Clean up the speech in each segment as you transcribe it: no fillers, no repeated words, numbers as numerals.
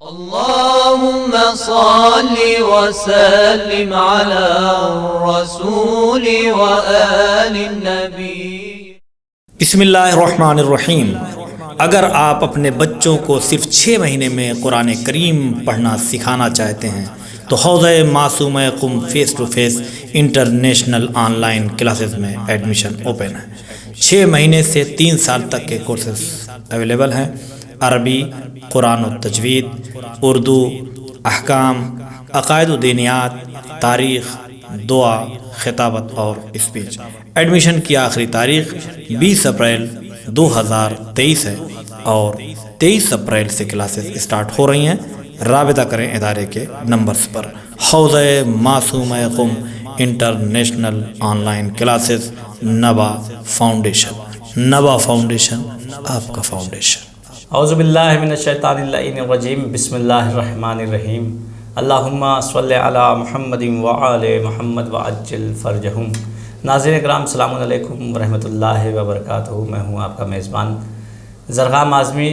اللهم صل وسلم على الرسول وآل النبی۔ بسم اللہ الرحمن الرحیم۔ اگر آپ اپنے بچوں کو صرف 6 مہینے میں قرآن کریم پڑھنا سکھانا چاہتے ہیں تو حوضہ معصومہ Qom face to face international online classes میں ایڈمیشن اوپن ہے۔ 6 مہینے سے 3 سال تک کے کورسز اویلیبل ہیں۔ عربی، قرآن و تجوید، اردو، احکام، عقائد و دینیات، تاریخ، دعا، خطابت اور اسپیچ۔ ایڈمیشن کی آخری تاریخ 20 اپریل 2023 ہے اور 23 اپریل سے کلاسز اسٹارٹ ہو رہی ہیں۔ رابطہ کریں ادارے کے نمبرز پر۔ حوضہ معصومہ قم انٹرنیشنل آن لائن کلاسز، نبا فاؤنڈیشن۔ نبا فاؤنڈیشن، آپ کا فاؤنڈیشن۔ اعوذ باللہ من الشیطان اللعین الرجیم، بسم اللہ الرحمن الرحیم۔ اللہم صلی علی محمد وآل محمد وعجل فرجہم۔ ناظرین کرام، السلام علیکم ورحمۃ اللہ وبرکاتہ۔ میں ہوں آپ کا میزبان زرغام اعظمی۔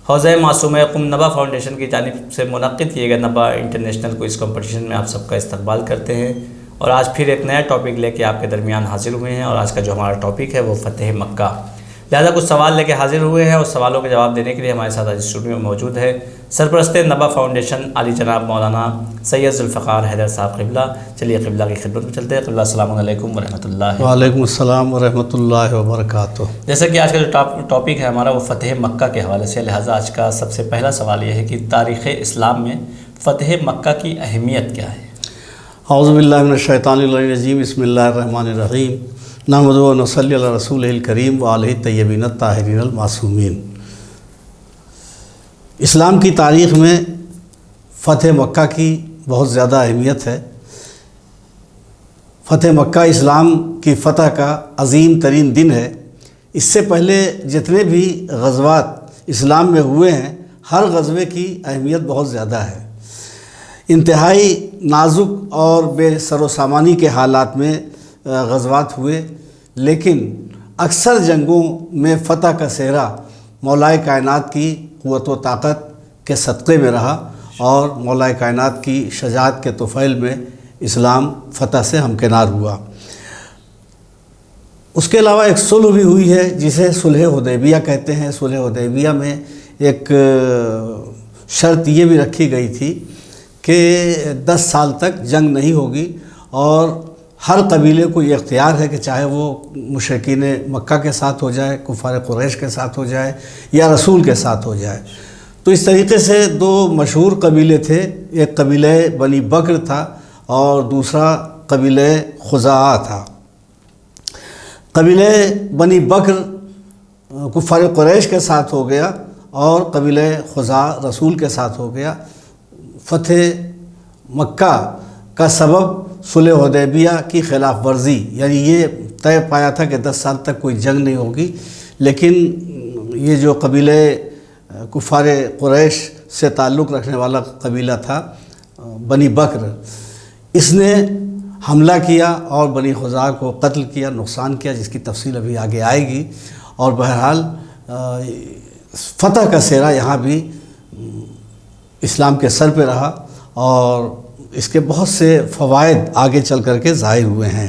حوضہ معصومہ قم نبا فاؤنڈیشن کی جانب سے منعقد کیے گئے نبا انٹرنیشنل کوئز کمپٹیشن میں آپ سب کا استقبال کرتے ہیں، اور آج پھر ایک نیا ٹاپک لے کے آپ کے درمیان حاضر ہوئے ہیں، اور آج کا جو ہمارا ٹاپک ہے وہ فتح مکہ۔ لہٰذا کچھ سوال لے کے حاضر ہوئے ہیں، اور سوالوں کے جواب دینے کے لیے ہمارے ساتھ آج اسٹوڈیو میں موجود ہے سرپرست نبا فاؤنڈیشن علی جناب مولانا سید ذوالفقار حیدر صاحب قبلہ۔ چلیے قبلہ کی خدمت میں چلتے ہیں۔ قبلہ السلام علیکم ورحمۃ اللہ۔ وعلیکم السلام ورحمۃ اللہ وبرکاتہ۔ جیسا کہ آج کا جو ٹاپک ہے ہمارا وہ فتح مکہ کے حوالے سے، لہٰذا آج کا سب سے پہلا سوال یہ ہے کہ تاریخ اسلام میں فتح مکہ کی اہمیت کیا ہے؟ اعوذ باللہ من الشیطان الرجیم، بسم اللہ الرحمن الرحیم۔ نحمدہ و نصلی علی رسولہ الکریم وآلہ الطیبین الطاہرین المعصومین۔ اسلام کی تاریخ میں فتح مکہ کی بہت زیادہ اہمیت ہے۔ فتح مکہ اسلام کی فتح کا عظیم ترین دن ہے۔ اس سے پہلے جتنے بھی غزوات اسلام میں ہوئے ہیں، ہر غزوے کی اہمیت بہت زیادہ ہے۔ انتہائی نازک اور بے سر و سامانی کے حالات میں غزوات ہوئے، لیکن اکثر جنگوں میں فتح کا سہرا مولا کائنات کی قوت و طاقت کے صدقے میں رہا، اور مولا کائنات کی شجاعت کے طفیل میں اسلام فتح سے ہمکنار ہوا۔ اس کے علاوہ ایک صلح بھی ہوئی ہے جسے صلح حدیبیہ کہتے ہیں۔ صلح حدیبیہ میں ایک شرط یہ بھی رکھی گئی تھی کہ 10 سال تک جنگ نہیں ہوگی، اور ہر قبیلے کو یہ اختیار ہے کہ چاہے وہ مشرکین مکہ کے ساتھ ہو جائے، کفار قریش کے ساتھ ہو جائے، یا رسول کے ساتھ ہو جائے۔ تو اس طریقے سے 2 مشہور قبیلے تھے، ایک قبیلہ بنی بکر تھا اور دوسرا قبیلہ خزاعہ تھا۔ قبیلہ بنی بکر کفار قریش کے ساتھ ہو گیا، اور قبیلہ خزاعہ رسول کے ساتھ ہو گیا۔ فتح مکہ کا سبب صلح حدیبیہ کی خلاف ورزی، یعنی یہ طے پایا تھا کہ 10 سال تک کوئی جنگ نہیں ہوگی، لیکن یہ جو قبیلہ کفار قریش سے تعلق رکھنے والا قبیلہ تھا بنی بکر، اس نے حملہ کیا اور بنی خزاعہ کو قتل کیا، نقصان کیا، جس کی تفصیل ابھی آگے آئے گی۔ اور بہرحال فتح کا سہرا یہاں بھی اسلام کے سر پہ رہا، اور اس کے بہت سے فوائد آگے چل کر کے ظاہر ہوئے ہیں۔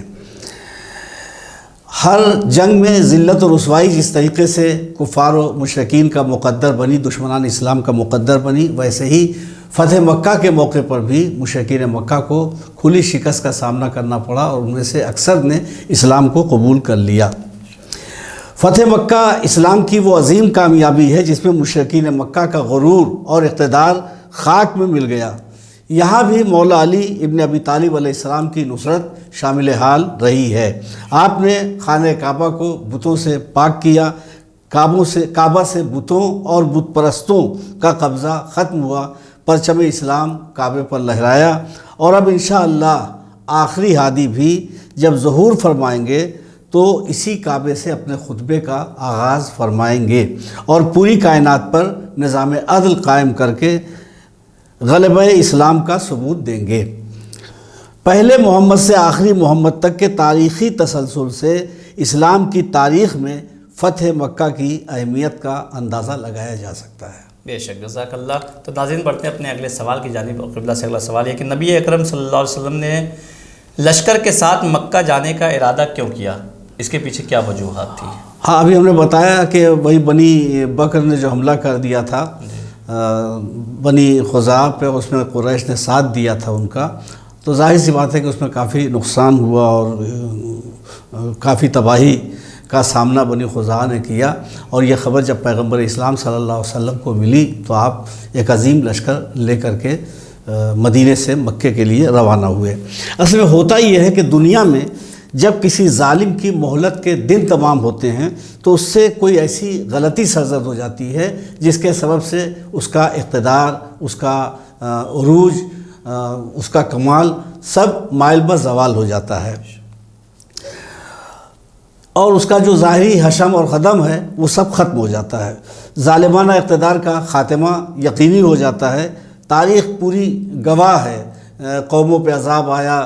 ہر جنگ میں ذلت و رسوائی جس طریقے سے کفار و مشرکین کا مقدر بنی، دشمنان اسلام کا مقدر بنی، ویسے ہی فتح مکہ کے موقع پر بھی مشرکین مکہ کو کھلی شکست کا سامنا کرنا پڑا، اور ان میں سے اکثر نے اسلام کو قبول کر لیا۔ فتح مکہ اسلام کی وہ عظیم کامیابی ہے جس میں مشرکین مکہ کا غرور اور اقتدار خاک میں مل گیا۔ یہاں بھی مولا علی ابن ابی طالب علیہ السلام کی نصرت شامل حال رہی ہے۔ آپ نے خانہ کعبہ کو بتوں سے پاک کیا، کعبہ سے بتوں اور بت پرستوں کا قبضہ ختم ہوا، پرچم اسلام کعبے پر لہرایا، اور اب انشاءاللہ آخری ہادی بھی جب ظہور فرمائیں گے تو اسی کعبے سے اپنے خطبے کا آغاز فرمائیں گے، اور پوری کائنات پر نظام عدل قائم کر کے غلبہ اسلام کا ثبوت دیں گے۔ پہلے محمد سے آخری محمد تک کے تاریخی تسلسل سے اسلام کی تاریخ میں فتح مکہ کی اہمیت کا اندازہ لگایا جا سکتا ہے۔ بے شک، جزاک اللہ۔ تو ناظرین بڑھتے ہیں اپنے اگلے سوال کی جانب، اور قبلہ سے اگلا سوال یہ کہ نبی اکرم صلی اللہ علیہ وسلم نے لشکر کے ساتھ مکہ جانے کا ارادہ کیوں کیا؟ اس کے پیچھے کیا وجوہات تھی؟ ہاں، ابھی ہم نے بتایا کہ وہی بنی بکر نے جو حملہ کر دیا تھا بنی خزاعہ پہ، اس میں قریش نے ساتھ دیا تھا ان کا، تو ظاہر سی بات ہے کہ اس میں کافی نقصان ہوا اور کافی تباہی کا سامنا بنی خزاعہ نے کیا۔ اور یہ خبر جب پیغمبر اسلام صلی اللہ علیہ وسلم کو ملی تو آپ ایک عظیم لشکر لے کر کے مدینے سے مکے کے لیے روانہ ہوئے۔ اصل میں ہوتا یہ ہے کہ دنیا میں جب کسی ظالم کی مہلت کے دن تمام ہوتے ہیں تو اس سے کوئی ایسی غلطی سرزد ہو جاتی ہے جس کے سبب سے اس کا اقتدار، اس کا عروج، اس کا کمال سب مائل بہ زوال ہو جاتا ہے، اور اس کا جو ظاہری حشم اور قدم ہے وہ سب ختم ہو جاتا ہے، ظالمانہ اقتدار کا خاتمہ یقینی ہو جاتا ہے۔ تاریخ پوری گواہ ہے، قوموں پہ عذاب آیا،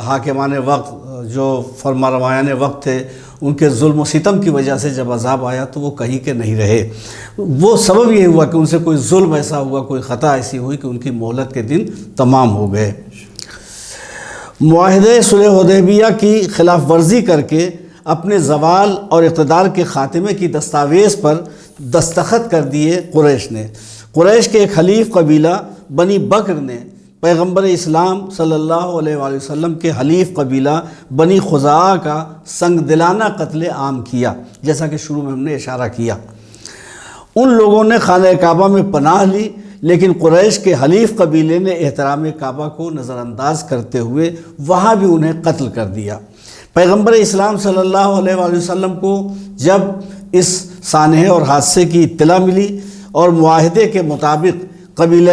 حاکمان وقت جو فرما روایان وقت تھے ان کے ظلم و ستم کی وجہ سے جب عذاب آیا تو وہ کہیں کے نہیں رہے۔ وہ سبب یہ ہوا کہ ان سے کوئی ظلم ایسا ہوا، کوئی خطا ایسی ہوئی کہ ان کی مہلت کے دن تمام ہو گئے۔ معاہدے صلح حدیبیہ کی خلاف ورزی کر کے اپنے زوال اور اقتدار کے خاتمے کی دستاویز پر دستخط کر دیے قریش نے۔ قریش کے ایک حلیف قبیلہ بنی بکر نے پیغمبر اسلام صلی اللہ علیہ وآلہ وسلم کے حلیف قبیلہ بنی خزاعہ کا سنگ دلانہ قتل عام کیا، جیسا کہ شروع میں ہم نے اشارہ کیا۔ ان لوگوں نے خانہ کعبہ میں پناہ لی، لیکن قریش کے حلیف قبیلے نے احترام کعبہ کو نظر انداز کرتے ہوئے وہاں بھی انہیں قتل کر دیا۔ پیغمبر اسلام صلی اللہ علیہ وآلہ وسلم کو جب اس سانحے اور حادثے کی اطلاع ملی اور معاہدے کے مطابق قبیلہ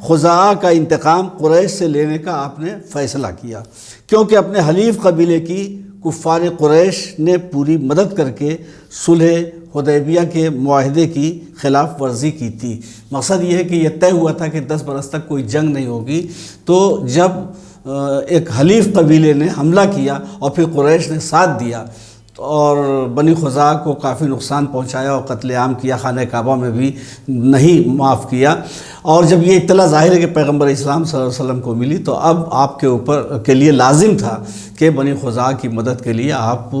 خزاعہ کا انتقام قریش سے لینے کا آپ نے فیصلہ کیا، کیونکہ اپنے حلیف قبیلے کی کفار قریش نے پوری مدد کر کے صلح حدیبیہ کے معاہدے کی خلاف ورزی کی تھی۔ مقصد یہ ہے کہ یہ طے ہوا تھا کہ 10 برس تک کوئی جنگ نہیں ہوگی، تو جب ایک حلیف قبیلے نے حملہ کیا اور پھر قریش نے ساتھ دیا اور بنی خزاعہ کو کافی نقصان پہنچایا اور قتل عام کیا، خانہ کعبہ میں بھی نہیں معاف کیا، اور جب یہ اطلاع ظاہر ہے کہ پیغمبر اسلام صلی اللہ علیہ وسلم کو ملی تو اب آپ کے اوپر کے لیے لازم تھا کہ بنی خزاعہ کی مدد کے لیے آپ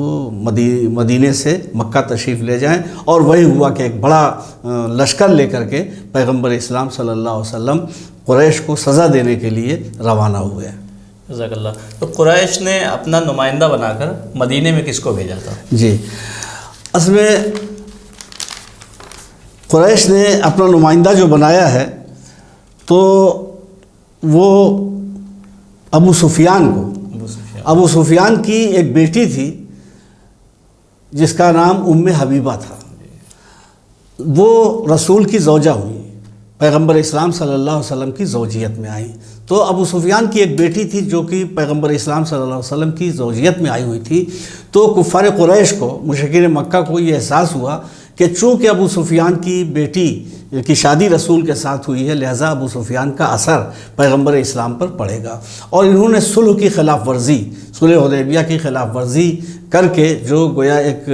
مدینے سے مکہ تشریف لے جائیں، اور وہی ہوا کہ ایک بڑا لشکر لے کر کے پیغمبر اسلام صلی اللہ علیہ وسلم قریش کو سزا دینے کے لیے روانہ ہوئے۔ جزاک اللہ۔ تو قریش نے اپنا نمائندہ بنا کر مدینے میں کس کو بھیجا تھا؟ جی، اصل میں قریش نے اپنا نمائندہ جو بنایا ہے تو وہ ابو سفیان کو، ابو سفیان کی ایک بیٹی تھی جس کا نام ام حبیبہ تھا، وہ رسول کی زوجہ ہوئی، پیغمبر اسلام صلی اللہ علیہ وسلم کی زوجیت میں آئیں۔ تو ابو سفیان کی ایک بیٹی تھی جو کہ پیغمبر اسلام صلی اللہ علیہ وسلم کی زوجیت میں آئی ہوئی تھی، تو کفار قریش کو، مشرکین مکہ کو یہ احساس ہوا کہ چونکہ ابو سفیان کی بیٹی کی شادی رسول کے ساتھ ہوئی ہے، لہٰذا ابو سفیان کا اثر پیغمبر اسلام پر پڑے گا، اور انہوں نے صلح کی خلاف ورزی، صلح حدیبیہ کی خلاف ورزی کر کے جو گویا ایک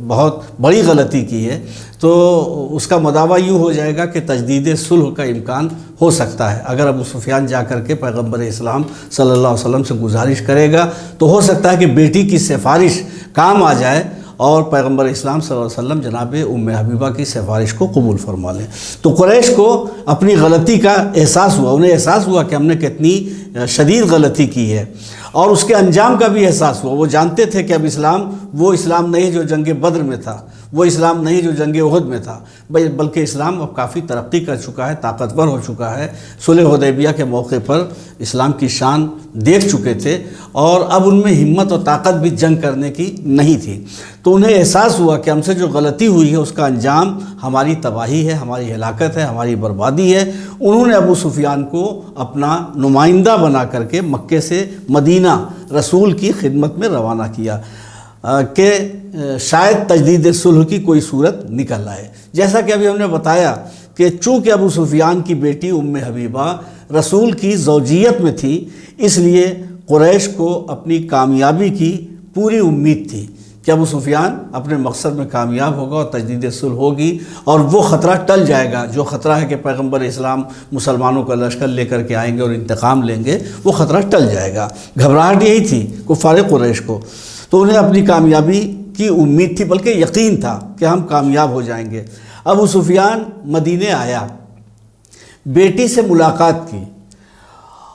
بہت بڑی غلطی کی ہے، تو اس کا مداوع یوں ہو جائے گا کہ تجدید صلح کا امکان ہو سکتا ہے۔ اگر ابو سفیان جا کر کے پیغمبر اسلام صلی اللہ علیہ وسلم سے گزارش کرے گا تو ہو سکتا ہے کہ بیٹی کی سفارش کام آ جائے اور پیغمبر اسلام صلی اللہ علیہ وسلم جناب ام حبیبہ کی سفارش کو قبول فرما لیں۔ تو قریش کو اپنی غلطی کا احساس ہوا، انہیں احساس ہوا کہ ہم نے کتنی شدید غلطی کی ہے، اور اس کے انجام کا بھی احساس ہوا۔ وہ جانتے تھے کہ اب اسلام وہ اسلام نہیں جو جنگ بدر میں تھا، وہ اسلام نہیں جو جنگ احد میں تھا، بلکہ اسلام اب کافی ترقی کر چکا ہے، طاقتور ہو چکا ہے۔ صلح حدیبیہ کے موقع پر اسلام کی شان دیکھ چکے تھے، اور اب ان میں ہمت اور طاقت بھی جنگ کرنے کی نہیں تھی۔ تو انہیں احساس ہوا کہ ہم سے جو غلطی ہوئی ہے اس کا انجام ہماری تباہی ہے، ہماری ہلاکت ہے، ہماری بربادی ہے۔ انہوں نے ابو سفیان کو اپنا نمائندہ بنا کر کے مکے سے مدینہ رسول کی خدمت میں روانہ کیا کہ شاید تجدید صلح کی کوئی صورت نکل آئے۔ جیسا کہ ابھی ہم نے بتایا کہ چونکہ ابو سفیان کی بیٹی ام حبیبہ رسول کی زوجیت میں تھی، اس لیے قریش کو اپنی کامیابی کی پوری امید تھی کہ ابو سفیان اپنے مقصد میں کامیاب ہوگا اور تجدید صلح ہوگی اور وہ خطرہ ٹل جائے گا، جو خطرہ ہے کہ پیغمبر اسلام مسلمانوں کا لشکر لے کر کے آئیں گے اور انتقام لیں گے، وہ خطرہ ٹل جائے گا۔ گھبراہٹ یہی تھی کفار قریش کو، تو انہیں اپنی کامیابی کی امید تھی، بلکہ یقین تھا کہ ہم کامیاب ہو جائیں گے۔ ابو سفیان مدینے آیا، بیٹی سے ملاقات کی،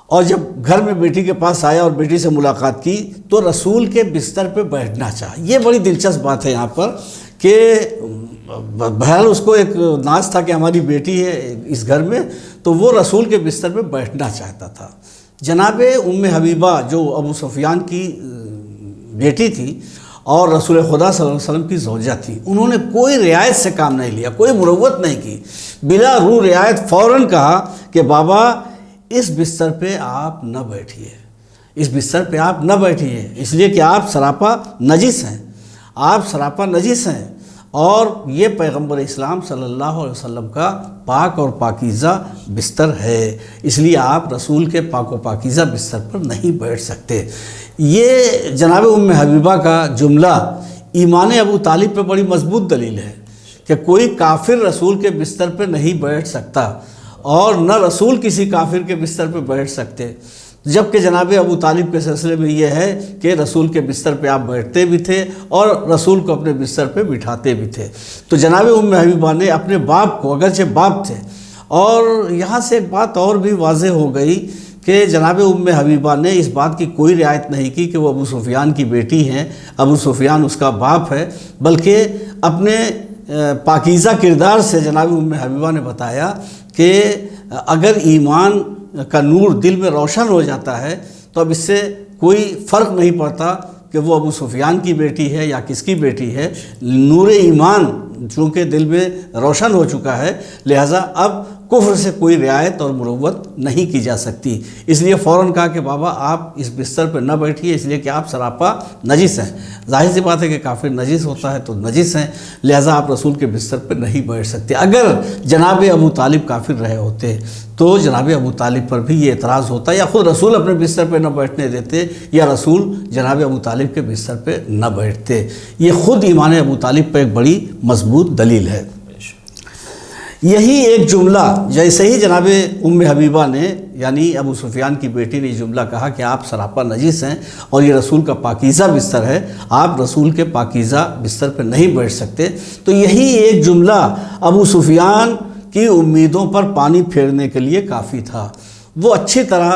اور جب گھر میں بیٹی کے پاس آیا اور بیٹی سے ملاقات کی تو رسول کے بستر پہ بیٹھنا چاہا۔ یہ بڑی دلچسپ بات ہے یہاں پر کہ بہرحال اس کو ایک ناز تھا کہ ہماری بیٹی ہے اس گھر میں، تو وہ رسول کے بستر پہ بیٹھنا چاہتا تھا۔ جناب ام حبیبہ جو ابو سفیان کی بیٹی تھی اور رسول خدا صلی اللہ علیہ وسلم کی زوجہ تھی، انہوں نے کوئی رعایت سے کام نہیں لیا، کوئی مروت نہیں کی، بلا رو رعایت فوراً کہا کہ بابا اس بستر پہ آپ نہ بیٹھیے، اس بستر پہ آپ نہ بیٹھیے، اس لیے کہ آپ سراپا نجس ہیں، آپ سراپا نجس ہیں، اور یہ پیغمبر اسلام صلی اللہ علیہ وسلم کا پاک اور پاکیزہ بستر ہے، اس لیے آپ رسول کے پاک و پاکیزہ بستر پر نہیں بیٹھ سکتے۔ یہ جناب ام حبیبہ کا جملہ ایمان ابو طالب پہ بڑی مضبوط دلیل ہے کہ کوئی کافر رسول کے بستر پہ نہیں بیٹھ سکتا، اور نہ رسول کسی کافر کے بستر پہ بیٹھ سکتے، جبکہ جناب ابو طالب کے سلسلے میں یہ ہے کہ رسول کے بستر پہ آپ بیٹھتے بھی تھے اور رسول کو اپنے بستر پہ بٹھاتے بھی تھے۔ تو جناب ام حبیبہ نے اپنے باپ کو، اگرچہ باپ تھے، اور یہاں سے ایک بات اور بھی واضح ہو گئی کہ جناب ام حبیبہ نے اس بات کی کوئی رعایت نہیں کی کہ وہ ابو سفیان کی بیٹی ہیں، ابو سفیان اس کا باپ ہے، بلکہ اپنے پاکیزہ کردار سے جناب ام حبیبہ نے بتایا کہ اگر ایمان کا نور دل میں روشن ہو جاتا ہے تو اب اس سے کوئی فرق نہیں پڑتا کہ وہ ابو سفیان کی بیٹی ہے یا کس کی بیٹی ہے، نور ایمان چونکہ دل میں روشن ہو چکا ہے، لہٰذا اب کفر سے کوئی رعایت اور مروت نہیں کی جا سکتی۔ اس لیے فوراً کہا کہ بابا آپ اس بستر پہ نہ بیٹھیے، اس لیے کہ آپ سراپا نجس ہیں۔ ظاہر سی بات ہے کہ کافر نجس ہوتا ہے تو نجس ہیں، لہٰذا آپ رسول کے بستر پہ نہیں بیٹھ سکتے۔ اگر جناب ابو طالب کافر رہے ہوتے تو جناب ابو طالب پر بھی یہ اعتراض ہوتا، یا خود رسول اپنے بستر پہ نہ بیٹھنے دیتے، یا رسول جناب ابو طالب کے بستر پہ نہ بیٹھتے۔ یہ خود ایمان ابو طالب پہ ایک بڑی مضبوط دلیل ہے۔ یہی ایک جملہ جیسے ہی جناب ام حبیبہ نے یعنی ابو سفیان کی بیٹی نے یہ جملہ کہا کہ آپ سراپا نجس ہیں اور یہ رسول کا پاکیزہ بستر ہے، آپ رسول کے پاکیزہ بستر پہ نہیں بیٹھ سکتے، تو یہی ایک جملہ ابو سفیان کی امیدوں پر پانی پھیرنے کے لیے کافی تھا۔ وہ اچھی طرح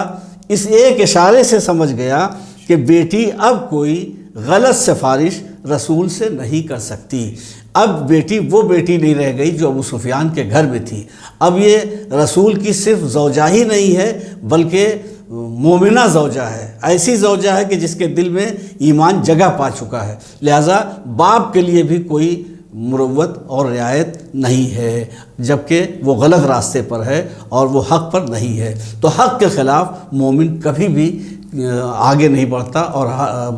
اس ایک اشارے سے سمجھ گیا کہ بیٹی اب کوئی غلط سفارش رسول سے نہیں کر سکتی، اب بیٹی وہ بیٹی نہیں رہ گئی جو ابو سفیان کے گھر میں تھی، اب یہ رسول کی صرف زوجہ ہی نہیں ہے بلکہ مومنہ زوجہ ہے، ایسی زوجہ ہے کہ جس کے دل میں ایمان جگہ پا چکا ہے، لہٰذا باپ کے لیے بھی کوئی مروت اور رعایت نہیں ہے، جبکہ وہ غلط راستے پر ہے اور وہ حق پر نہیں ہے۔ تو حق کے خلاف مومن کبھی بھی آگے نہیں بڑھتا اور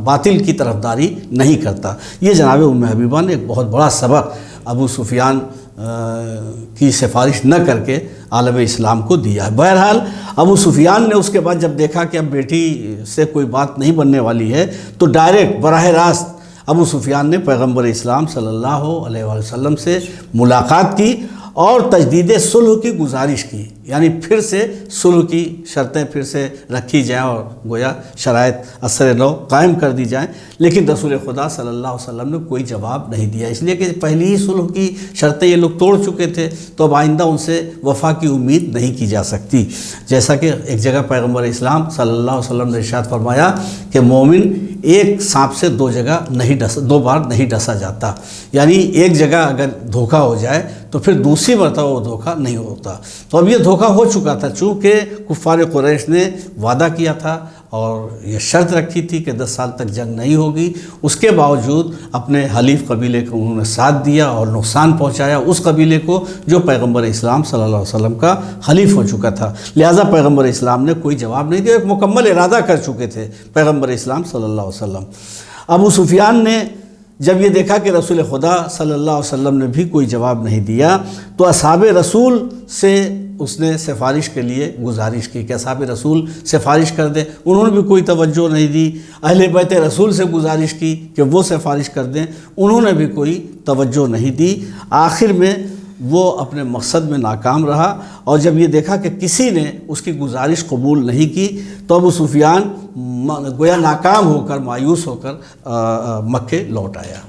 باطل کی طرفداری نہیں کرتا۔ یہ جناب ام حبیبہ نے ایک بہت بڑا سبق ابو سفیان کی سفارش نہ کر کے عالم اسلام کو دیا ہے۔ بہرحال ابو سفیان نے اس کے بعد جب دیکھا کہ اب بیٹی سے کوئی بات نہیں بننے والی ہے تو ڈائریکٹ براہ راست ابو سفیان نے پیغمبر اسلام صلی اللہ علیہ وسلم سے ملاقات کی اور تجدید صلح کی گزارش کی، یعنی پھر سے صلح کی شرطیں پھر سے رکھی جائیں اور گویا شرائط اثر نو قائم کر دی جائیں، لیکن رسول خدا صلی اللہ علیہ وسلم نے کوئی جواب نہیں دیا، اس لیے کہ پہلی ہی صلح کی شرطیں یہ لوگ توڑ چکے تھے، تو اب آئندہ ان سے وفا کی امید نہیں کی جا سکتی۔ جیسا کہ ایک جگہ پیغمبر اسلام صلی اللہ علیہ وسلم نے ارشاد فرمایا کہ مومن ایک سانپ سے دو بار نہیں ڈسا جاتا، یعنی ایک جگہ اگر دھوکہ ہو جائے تو پھر دوسری مرتبہ وہ دھوکہ نہیں ہوتا۔ تو اب یہ دھوکہ ہو چکا تھا، چونکہ کفار قریش نے وعدہ کیا تھا اور یہ شرط رکھی تھی کہ 10 سال تک جنگ نہیں ہوگی، اس کے باوجود اپنے حلیف قبیلے کو انہوں نے ساتھ دیا اور نقصان پہنچایا اس قبیلے کو جو پیغمبر اسلام صلی اللہ علیہ وسلم کا حلیف ہو چکا تھا، لہٰذا پیغمبر اسلام نے کوئی جواب نہیں دیا، ایک مکمل ارادہ کر چکے تھے پیغمبر اسلام صلی اللہ علیہ وسلم۔ ابو سفیان نے جب یہ دیکھا کہ رسول خدا صلی اللہ علیہ وسلم نے بھی کوئی جواب نہیں دیا تو اصحاب رسول سے اس نے سفارش کے لیے گزارش کی کہ اصحاب رسول سفارش کر دیں، انہوں نے بھی کوئی توجہ نہیں دی۔ اہل بیت رسول سے گزارش کی کہ وہ سفارش کر دیں، انہوں نے بھی کوئی توجہ نہیں دی۔ آخر میں وہ اپنے مقصد میں ناکام رہا، اور جب یہ دیکھا کہ کسی نے اس کی گزارش قبول نہیں کی تو ابو سفیان گویا ناکام ہو کر، مایوس ہو کر مکے لوٹ آیا۔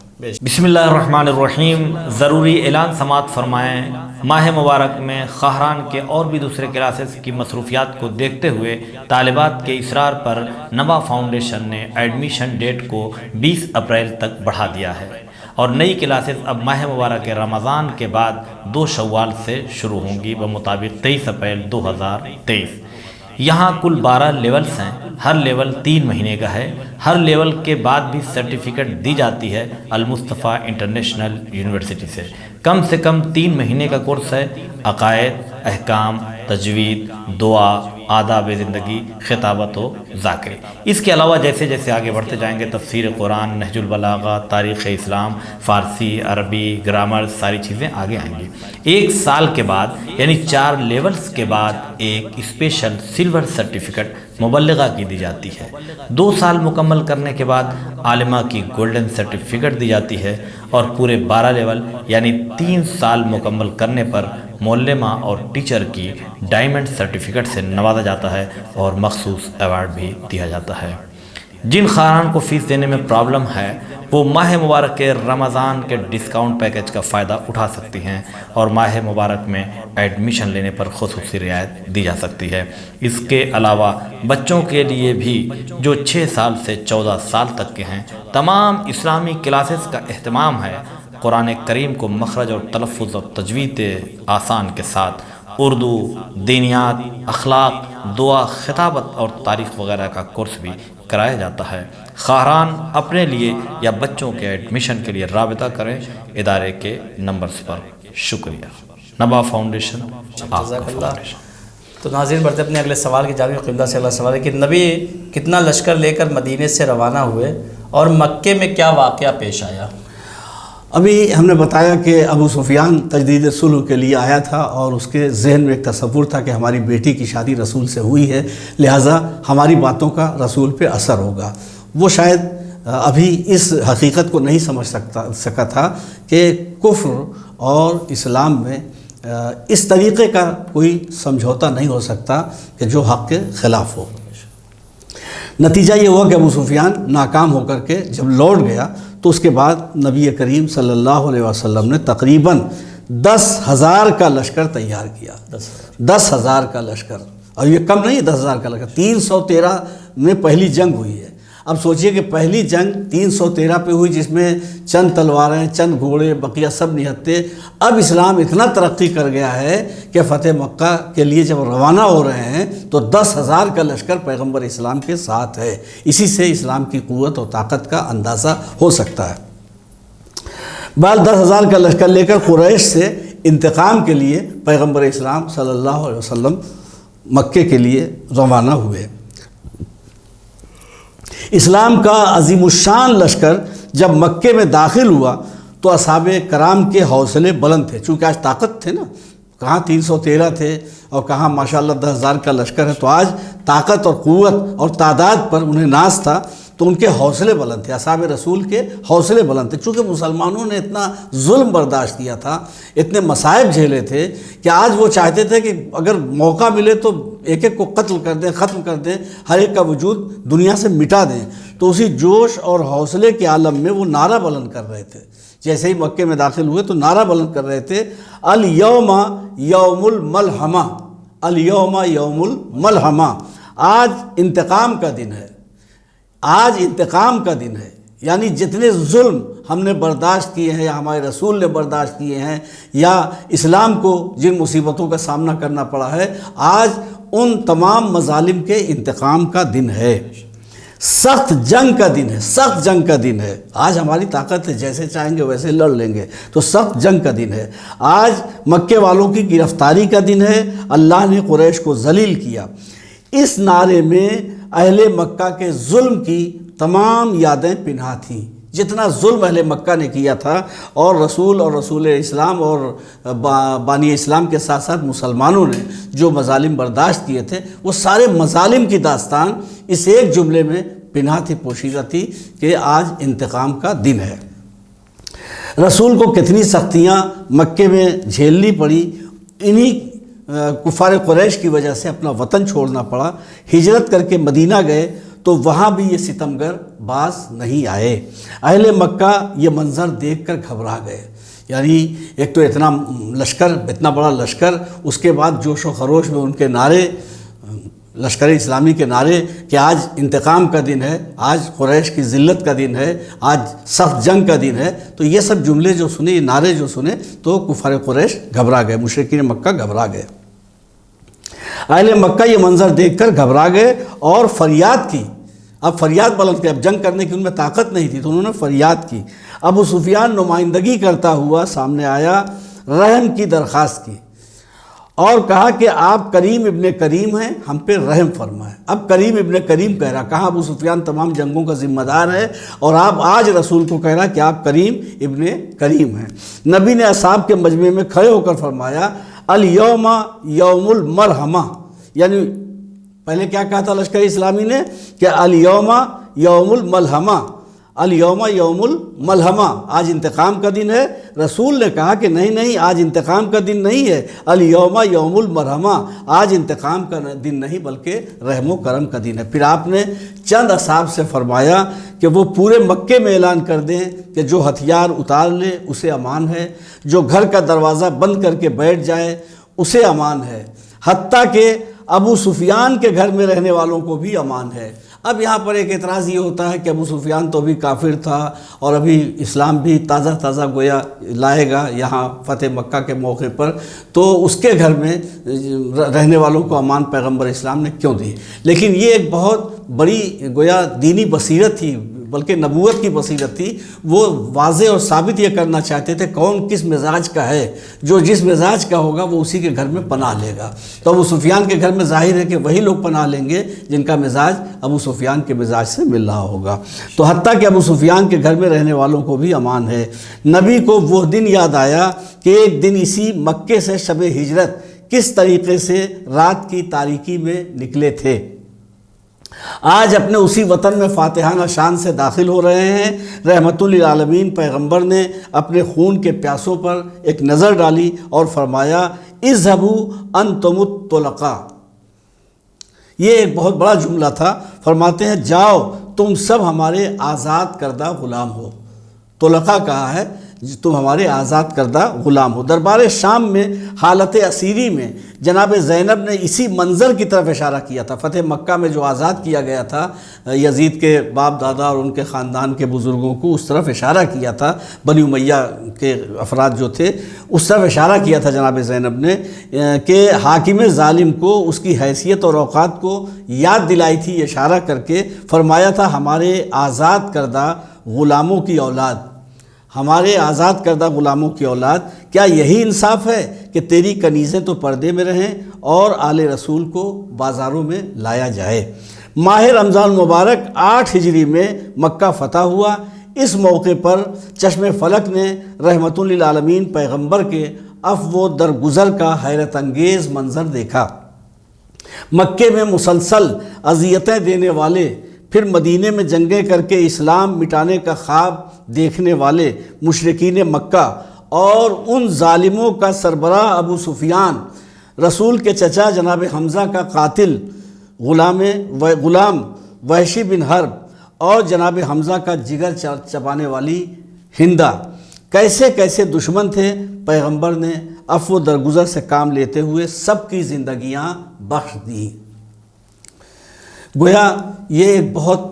بسم اللہ الرحمن الرحیم۔ ضروری اعلان سماعت فرمائیں۔ ماہ مبارک میں خاہران کے اور بھی دوسرے کلاسز کی مصروفیات کو دیکھتے ہوئے طالبات کے اصرار پر نبا فاؤنڈیشن نے ایڈمیشن ڈیٹ کو 20 اپریل تک بڑھا دیا ہے، اور نئی کلاسز اب ماہ مبارک رمضان کے بعد 2 شوال سے شروع ہوں گی بمطابق 23 اپریل 2023۔ یہاں کل 12 لیولز ہیں، ہر لیول 3 مہینے کا ہے۔ ہر لیول کے بعد بھی سرٹیفکیٹ دی جاتی ہے المصطفیٰ انٹرنیشنل یونیورسٹی سے کم 3 مہینے کا کورس ہے۔ عقائد، احکام، تجوید، دعا، آداب زندگی، خطابت و ذاکرے۔ اس کے علاوہ جیسے جیسے آگے بڑھتے جائیں گے تفسیر قرآن، نہج البلاغہ، تاریخ اسلام، فارسی، عربی، گرامر، ساری چیزیں آگے آئیں گی۔ 1 سال کے بعد یعنی 4 لیولز کے بعد ایک اسپیشل سلور سرٹیفکیٹ مبلغہ کی دی جاتی ہے۔ 2 سال مکمل کرنے کے بعد عالمہ کی گولڈن سرٹیفکیٹ دی جاتی ہے، اور پورے 12 لیول یعنی 3 سال مکمل کرنے پر معلمہ اور ٹیچر کی ڈائمنڈ سرٹیفکیٹ سے نوازا جاتا ہے اور مخصوص ایوارڈ بھی دیا جاتا ہے۔ جن خاندان کو فیس دینے میں پرابلم ہے وہ ماہ مبارک کے رمضان کے ڈسکاؤنٹ پیکج کا فائدہ اٹھا سکتی ہیں، اور ماہ مبارک میں ایڈمیشن لینے پر خصوصی رعایت دی جا سکتی ہے۔ اس کے علاوہ بچوں کے لیے بھی جو 6 سال سے 14 سال تک کے ہیں تمام اسلامی کلاسز کا اہتمام ہے۔ قرآن کریم کو مخرج اور تلفظ اور تجوید آسان کے ساتھ اردو، دینیات، اخلاق، دعا، خطابت اور تاریخ وغیرہ کا کورس بھی کرایا جاتا ہے۔ خواہران اپنے لیے یا بچوں کے ایڈمیشن کے لیے رابطہ کریں ادارے کے نمبرز پر۔ شکریہ۔ نبا فاؤنڈیشن، آپ کا فاؤنڈیشن۔ تو ناظرین بڑھتے اپنے اگلے سوال کی جانب۔ قبلہ سے اگلا سوال ہے کہ نبی کتنا لشکر لے کر مدینے سے روانہ ہوئے اور مکے میں کیا واقعہ پیش آیا؟ ابھی ہم نے بتایا کہ ابو سفیان تجدید صلح کے لیے آیا تھا، اور اس کے ذہن میں ایک تصور تھا کہ ہماری بیٹی کی شادی رسول سے ہوئی ہے، لہٰذا ہماری باتوں کا رسول پہ اثر ہوگا۔ وہ شاید ابھی اس حقیقت کو نہیں سمجھ سکا تھا کہ کفر اور اسلام میں اس طریقے کا کوئی سمجھوتا نہیں ہو سکتا کہ جو حق کے خلاف ہو۔ نتیجہ یہ ہوا کہ ابو سفیان ناکام ہو کر کے جب لوٹ گیا تو اس کے بعد نبی کریم صلی اللہ علیہ وسلم نے تقریباً 10,000 کا لشکر تیار کیا۔ 10,000 کا لشکر، اور یہ کم نہیں ہے 10,000 کا لشکر۔ 313 میں پہلی جنگ ہوئی ہے۔ اب سوچئے کہ پہلی جنگ 313 پہ ہوئی، جس میں چند تلواریں، چند گھوڑے، بقیہ سب نہتے۔ اب اسلام اتنا ترقی کر گیا ہے کہ فتح مکہ کے لیے جب روانہ ہو رہے ہیں تو 10,000 کا لشکر پیغمبر اسلام کے ساتھ ہے۔ اسی سے اسلام کی قوت اور طاقت کا اندازہ ہو سکتا ہے۔ بعد 10,000 کا لشکر لے کر قریش سے انتقام کے لیے پیغمبر اسلام صلی اللہ علیہ وسلم مکے کے لیے روانہ ہوئے۔ اسلام کا عظیم الشان لشکر جب مکے میں داخل ہوا تو اصحاب کرام کے حوصلے بلند تھے، چونکہ آج طاقت تھے نا، کہاں 313 تھے اور کہاں ماشاءاللہ 10,000 کا لشکر ہے، تو آج طاقت اور قوت اور تعداد پر انہیں ناز تھا، تو ان کے حوصلے بلند تھے، اصحاب رسول کے حوصلے بلند تھے، چونکہ مسلمانوں نے اتنا ظلم برداشت کیا تھا، اتنے مصائب جھیلے تھے کہ آج وہ چاہتے تھے کہ اگر موقع ملے تو ایک ایک کو قتل کر دیں، ختم کر دیں، ہر ایک کا وجود دنیا سے مٹا دیں۔ تو اسی جوش اور حوصلے کے عالم میں وہ نعرہ بلند کر رہے تھے۔ جیسے ہی مکے میں داخل ہوئے تو نعرہ بلند کر رہے تھے، الیوم یوم الملحمہ، الیوم یوم الملحمہ، آج انتقام کا دن ہے، آج انتقام کا دن ہے۔ یعنی جتنے ظلم ہم نے برداشت کیے ہیں یا ہمارے رسول نے برداشت کیے ہیں یا اسلام کو جن مصیبتوں کا سامنا کرنا پڑا ہے، آج ان تمام مظالم کے انتقام کا دن ہے، سخت جنگ کا دن ہے، سخت جنگ کا دن ہے۔ آج ہماری طاقت ہے، جیسے چاہیں گے ویسے لڑ لیں گے، تو سخت جنگ کا دن ہے۔ آج مکے والوں کی گرفتاری کا دن ہے، اللہ نے قریش کو ذلیل کیا۔ اس نعرے میں اہل مکہ کے ظلم کی تمام یادیں پنہا تھیں، جتنا ظلم اہل مکہ نے کیا تھا، اور رسول اسلام اور بانی اسلام کے ساتھ ساتھ مسلمانوں نے جو مظالم برداشت کیے تھے، وہ سارے مظالم کی داستان اس ایک جملے میں پنہا تھی، پوشیدہ تھی کہ آج انتقام کا دن ہے۔ رسول کو کتنی سختیاں مکے میں جھیلنی پڑی، انہی کفار قریش کی وجہ سے اپنا وطن چھوڑنا پڑا، ہجرت کر کے مدینہ گئے تو وہاں بھی یہ ستمگر باز نہیں آئے۔ اہل مکہ یہ منظر دیکھ کر گھبرا گئے، یعنی ایک تو اتنا بڑا لشکر، اس کے بعد جوش و خروش میں ان کے نعرے، لشکر اسلامی کے نعرے کہ آج انتقام کا دن ہے، آج قریش کی ذلت کا دن ہے، آج سخت جنگ کا دن ہے، تو یہ سب جملے جو سنے، یہ نعرے جو سنے تو کفار قریش گھبرا گئے، مشرکین مکہ گھبرا گئے۔ اہل مکہ یہ منظر دیکھ کر گھبرا گئے اور فریاد کی۔ اب فریاد بلند کی، اب جنگ کرنے کی ان میں طاقت نہیں تھی تو انہوں نے فریاد کی۔ ابو سفیان نمائندگی کرتا ہوا سامنے آیا، رحم کی درخواست کی اور کہا کہ آپ کریم ابن کریم ہیں، ہم پہ رحم فرمائیں۔ اب کریم ابن کریم کہہ رہا، کہا ابو سفیان تمام جنگوں کا ذمہ دار ہے اور آپ آج رسول کو کہہ رہا کہ آپ کریم ابن کریم ہیں۔ نبی نے اصحاب کے مجمع میں کھڑے ہو کر فرمایا الیوم یوم المرحمہ، یعنی پہلے کیا کہا تھا لشکر اسلامی نے کہ الیوم یوم الملحمہ، الیوم یوم الملحمہ، آج انتقام کا دن ہے۔ رسول نے کہا کہ نہیں آج انتقام کا دن نہیں ہے، الیوم یوم المرحمہ، آج انتقام کا دن نہیں بلکہ رحم و کرم کا دن ہے۔ پھر آپ نے چند اصحاب سے فرمایا کہ وہ پورے مکے میں اعلان کر دیں کہ جو ہتھیار اتار لے اسے امان ہے، جو گھر کا دروازہ بند کر کے بیٹھ جائے اسے امان ہے، حتیٰ کہ ابو سفیان کے گھر میں رہنے والوں کو بھی امان ہے۔ اب یہاں پر ایک اعتراض یہ ہوتا ہے کہ ابو سفیان تو ابھی کافر تھا اور ابھی اسلام بھی تازہ گویا لائے گا یہاں فتح مکہ کے موقع پر، تو اس کے گھر میں رہنے والوں کو امان پیغمبر اسلام نے کیوں دی؟ لیکن یہ ایک بہت بڑی گویا دینی بصیرت تھی، بلکہ نبوت کی بصیرت تھی۔ وہ واضح اور ثابت یہ کرنا چاہتے تھے کون کس مزاج کا ہے، جو جس مزاج کا ہوگا وہ اسی کے گھر میں پناہ لے گا۔ تو ابو سفیان کے گھر میں ظاہر ہے کہ وہی لوگ پناہ لیں گے جن کا مزاج ابو سفیان کے مزاج سے مل رہا ہوگا، تو حتیٰ کہ ابو سفیان کے گھر میں رہنے والوں کو بھی امان ہے۔ نبی کو وہ دن یاد آیا کہ ایک دن اسی مکے سے شب ہجرت کس طریقے سے رات کی تاریکی میں نکلے تھے، آج اپنے اسی وطن میں فاتحانہ شان سے داخل ہو رہے ہیں۔ رحمت للعالمین پیغمبر نے اپنے خون کے پیاسوں پر ایک نظر ڈالی اور فرمایا اذهبوا انتم الطلقاء۔ یہ ایک بہت بڑا جملہ تھا، فرماتے ہیں جاؤ تم سب ہمارے آزاد کردہ غلام ہو۔ طلقاء کہا ہے تم ہمارے آزاد کردہ غلام ہو۔ دربار شام میں حالت اسیری میں جناب زینب نے اسی منظر کی طرف اشارہ کیا تھا۔ فتح مکہ میں جو آزاد کیا گیا تھا یزید کے باپ دادا اور ان کے خاندان کے بزرگوں کو، اس طرف اشارہ کیا تھا، بنی امیہ کے افراد جو تھے اس طرف اشارہ کیا تھا جناب زینب نے کہ حاکم ظالم کو اس کی حیثیت اور اوقات کو یاد دلائی تھی، اشارہ کر کے فرمایا تھا ہمارے آزاد کردہ غلاموں کی اولاد، ہمارے آزاد کردہ غلاموں کی اولاد، کیا یہی انصاف ہے کہ تیری کنیزیں تو پردے میں رہیں اور آل رسول کو بازاروں میں لایا جائے؟ ماہ رمضان مبارک 8 ہجری میں مکہ فتح ہوا۔ اس موقع پر چشم فلک نے رحمت للعالمین پیغمبر کے عفو و درگزر کا حیرت انگیز منظر دیکھا۔ مکے میں مسلسل اذیتیں دینے والے، پھر مدینے میں جنگیں کر کے اسلام مٹانے کا خواب دیکھنے والے مشرکین مکہ اور ان ظالموں کا سربراہ ابو سفیان، رسول کے چچا جناب حمزہ کا قاتل غلام وحشی بن حرب اور جناب حمزہ کا جگر چبانے والی ہندہ، کیسے کیسے دشمن تھے، پیغمبر نے عفو درگزر سے کام لیتے ہوئے سب کی زندگیاں بخش دیں۔ گویا یہ ایک بہت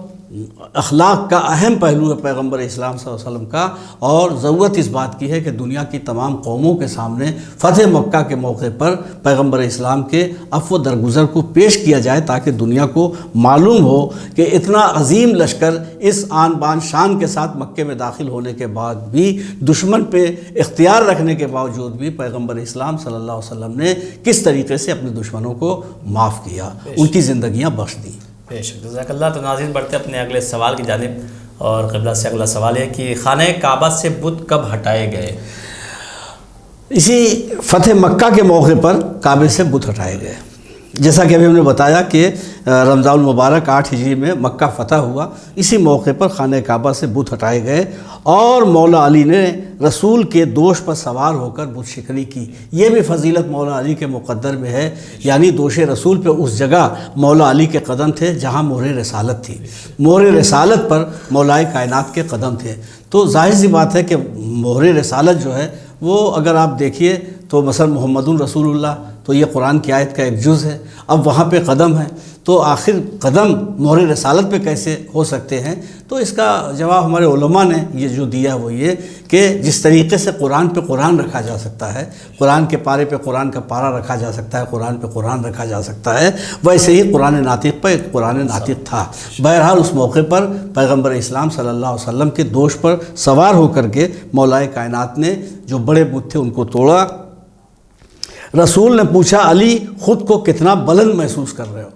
اخلاق کا اہم پہلو ہے پیغمبر اسلام صلی اللہ علیہ وسلم کا، اور ضرورت اس بات کی ہے کہ دنیا کی تمام قوموں کے سامنے فتح مکہ کے موقع پر پیغمبر اسلام کے عفو درگزر کو پیش کیا جائے تاکہ دنیا کو معلوم ہو کہ اتنا عظیم لشکر اس آن بان شان کے ساتھ مکے میں داخل ہونے کے بعد بھی، دشمن پہ اختیار رکھنے کے باوجود بھی پیغمبر اسلام صلی اللہ علیہ وسلم نے کس طریقے سے اپنے دشمنوں کو معاف کیا، ان کی زندگیاں بخش دیں۔ بے شک، جزاک اللہ۔ تو ناظرین بڑھتے اپنے اگلے سوال کی جانب، اور قبلہ سے اگلا سوال ہے کہ خانہ کعبہ سے بت کب ہٹائے گئے؟ اسی فتح مکہ کے موقع پر کعبے سے بت ہٹائے گئے، جیسا کہ ابھی ہم نے بتایا کہ رمضان المبارک 8 ہجری میں مکہ فتح ہوا، اسی موقع پر خانہ کعبہ سے بت ہٹائے گئے اور مولا علی نے رسول کے دوش پر سوار ہو کر بت شکنی کی۔ یہ بھی فضیلت مولا علی کے مقدر میں ہے، یعنی دوش رسول پہ اس جگہ مولا علی کے قدم تھے جہاں مہر رسالت تھی، مہر رسالت پر مولائے کائنات کے قدم تھے۔ تو ظاہر سی بات ہے کہ مہر رسالت جو ہے وہ اگر آپ دیکھیے تو مثلا محمد رسول اللہ تو یہ قرآن کی آیت کا ایک جز ہے، اب وہاں پہ قدم ہے تو آخر قدم مہر رسالت پہ کیسے ہو سکتے ہیں؟ تو اس کا جواب ہمارے علماء نے یہ جو دیا وہ یہ کہ جس طریقے سے قرآن پہ قرآن رکھا جا سکتا ہے، قرآن کے پارے پہ قرآن کا پارا رکھا جا سکتا ہے، قرآن پہ قرآن رکھا جا سکتا ہے، ویسے ہی قرآن ناطق پہ ایک قرآن ناطق تھا۔ بہرحال اس موقع پر پیغمبر اسلام صلی اللہ علیہ وسلم کے دوش پر سوار ہو کر کے مولائے کائنات نے جو بڑے بت تھے ان کو توڑا۔ رسول نے پوچھا علی خود کو کتنا بلند محسوس کر رہے ہو؟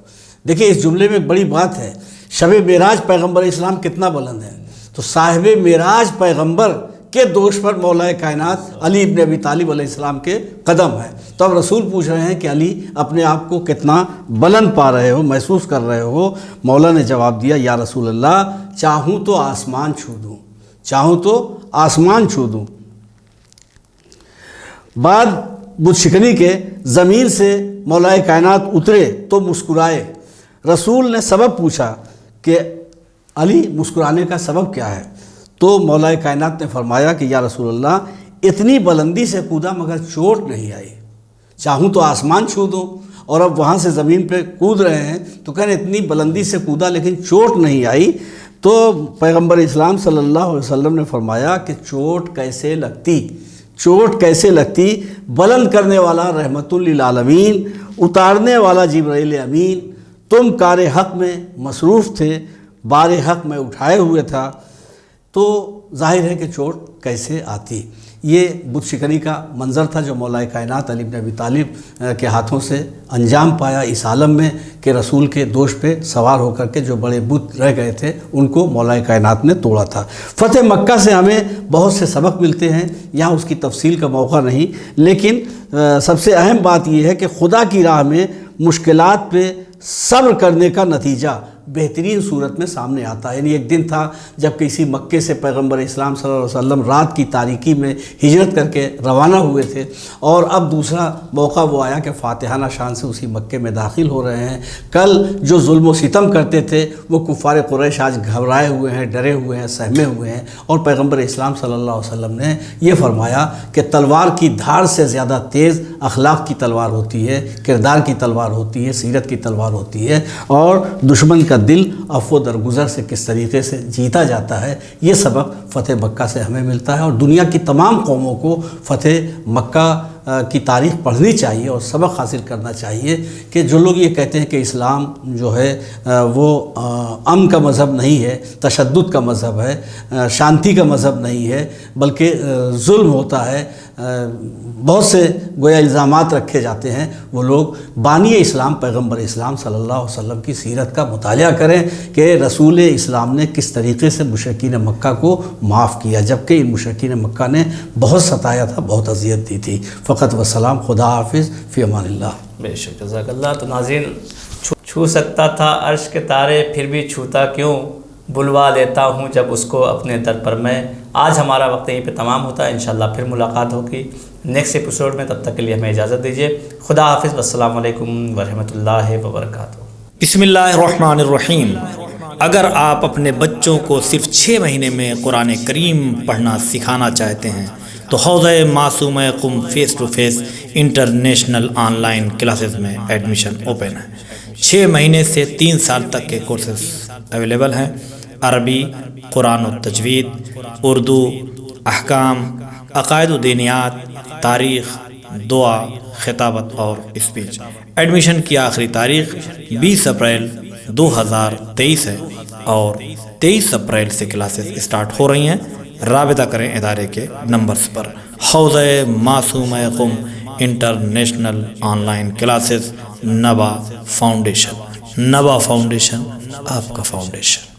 دیکھیں اس جملے میں ایک بڑی بات ہے، شب معراج پیغمبر اسلام کتنا بلند ہے، تو صاحب معراج پیغمبر کے دوش پر مولا کائنات علی ابن ابی طالب علیہ السلام کے قدم ہے۔ تو اب رسول پوچھ رہے ہیں کہ علی اپنے آپ کو کتنا بلند پا رہے ہو، محسوس کر رہے ہو؟ مولا نے جواب دیا یا رسول اللہ چاہوں تو آسمان چھو دوں، چاہوں تو آسمان چھو دوں۔ بعد بت شکنی کے زمین سے مولائے کائنات اترے تو مسکرائے۔ رسول نے سبب پوچھا کہ علی مسکرانے کا سبب کیا ہے؟ تو مولائے کائنات نے فرمایا کہ یا رسول اللہ اتنی بلندی سے کودا مگر چوٹ نہیں آئی، چاہوں تو آسمان چھو دوں اور اب وہاں سے زمین پہ کود رہے ہیں تو کہنے اتنی بلندی سے کودا لیکن چوٹ نہیں آئی۔ تو پیغمبر اسلام صلی اللہ علیہ وسلم نے فرمایا کہ چوٹ کیسے لگتی، چوٹ کیسے لگتی؟ بلند کرنے والا رحمت للعالمین، اتارنے والا جبرائیل امین، تم کار حق میں مصروف تھے، بار حق میں اٹھائے ہوئے تھا، تو ظاہر ہے کہ چوٹ کیسے آتی۔ یہ بت شکنی کا منظر تھا جو مولائے کائنات علی بن ابی طالب کے ہاتھوں سے انجام پایا اس عالم میں کہ رسول کے دوش پہ سوار ہو کر کے جو بڑے بت رہ گئے تھے ان کو مولائے کائنات نے توڑا تھا۔ فتح مکہ سے ہمیں بہت سے سبق ملتے ہیں، یہاں اس کی تفصیل کا موقع نہیں، لیکن سب سے اہم بات یہ ہے کہ خدا کی راہ میں مشکلات پہ صبر کرنے کا نتیجہ بہترین صورت میں سامنے آتا ہے۔ یعنی ایک دن تھا جب کسی مکے سے پیغمبر اسلام صلی اللہ علیہ وسلم رات کی تاریکی میں ہجرت کر کے روانہ ہوئے تھے، اور اب دوسرا موقع وہ آیا کہ فاتحانہ شان سے اسی مکے میں داخل ہو رہے ہیں۔ کل جو ظلم و ستم کرتے تھے وہ کفار قریش آج گھبرائے ہوئے ہیں، ڈرے ہوئے ہیں، سہمے ہوئے ہیں، اور پیغمبر اسلام صلی اللہ علیہ وسلم نے یہ فرمایا کہ تلوار کی دھار سے زیادہ تیز اخلاق کی تلوار ہوتی ہے، کردار کی تلوار ہوتی ہے، سیرت کی تلوار ہوتی ہے، اور دشمن کا دل عفو درگزر سے کس طریقے سے جیتا جاتا ہے، یہ سبق فتح مکہ سے ہمیں ملتا ہے۔ اور دنیا کی تمام قوموں کو فتح مکہ کی تاریخ پڑھنی چاہیے اور سبق حاصل کرنا چاہیے کہ جو لوگ یہ کہتے ہیں کہ اسلام جو ہے وہ امن کا مذہب نہیں ہے، تشدد کا مذہب ہے، شانتی کا مذہب نہیں ہے، بلکہ ظلم ہوتا ہے، بہت سے گویا الزامات رکھے جاتے ہیں، وہ لوگ بانی اسلام پیغمبر اسلام صلی اللہ علیہ وسلم کی سیرت کا مطالعہ کریں کہ رسول اسلام نے کس طریقے سے مشرکین مکہ کو معاف کیا، جبکہ ان مشرکین مکہ نے بہت ستایا تھا، بہت اذیت دی تھی۔ فقط وسلام، خدا حافظ، فی امان اللہ۔ بے شک، جزاک اللہ۔ تو ناظرین، چھو سکتا تھا عرش کے تارے پھر بھی چھوتا کیوں، بلوا لیتا ہوں جب اس کو اپنے در پر میں۔ آج ہمارا وقت یہیں پہ تمام ہوتا ہے، انشاءاللہ پھر ملاقات ہوگی نیکسٹ ایپیسوڈ میں، تب تک کے لیے ہمیں اجازت دیجیے۔ خدا حافظ، والسلام علیکم ورحمۃ اللہ وبرکاتہ۔ بسم اللہ الرحمن الرحیم۔ اگر آپ اپنے بچوں کو صرف 6 مہینے میں قرآن کریم پڑھنا سکھانا چاہتے ہیں تو حوضہ معصومہ Qom face to face international online classes میں ایڈمیشن اوپن ہے۔ 6 مہینے سے 3 سال تک کے کورسز اویلیبل ہیں۔ عربی، قرآن و تجوید، اردو، احکام، عقائد و دینیات، تاریخ، دعا، خطابت اور اسپیچ۔ ایڈمیشن کی آخری تاریخ 20 اپریل 2023 ہے اور 23 اپریل سے کلاسز اسٹارٹ ہو رہی ہیں۔ رابطہ کریں ادارے کے نمبرز پر۔ حوضہ معصومہ قم انٹرنیشنل آن لائن کلاسز، نبا فاؤنڈیشن۔ نبا فاؤنڈیشن، آپ کا فاؤنڈیشن۔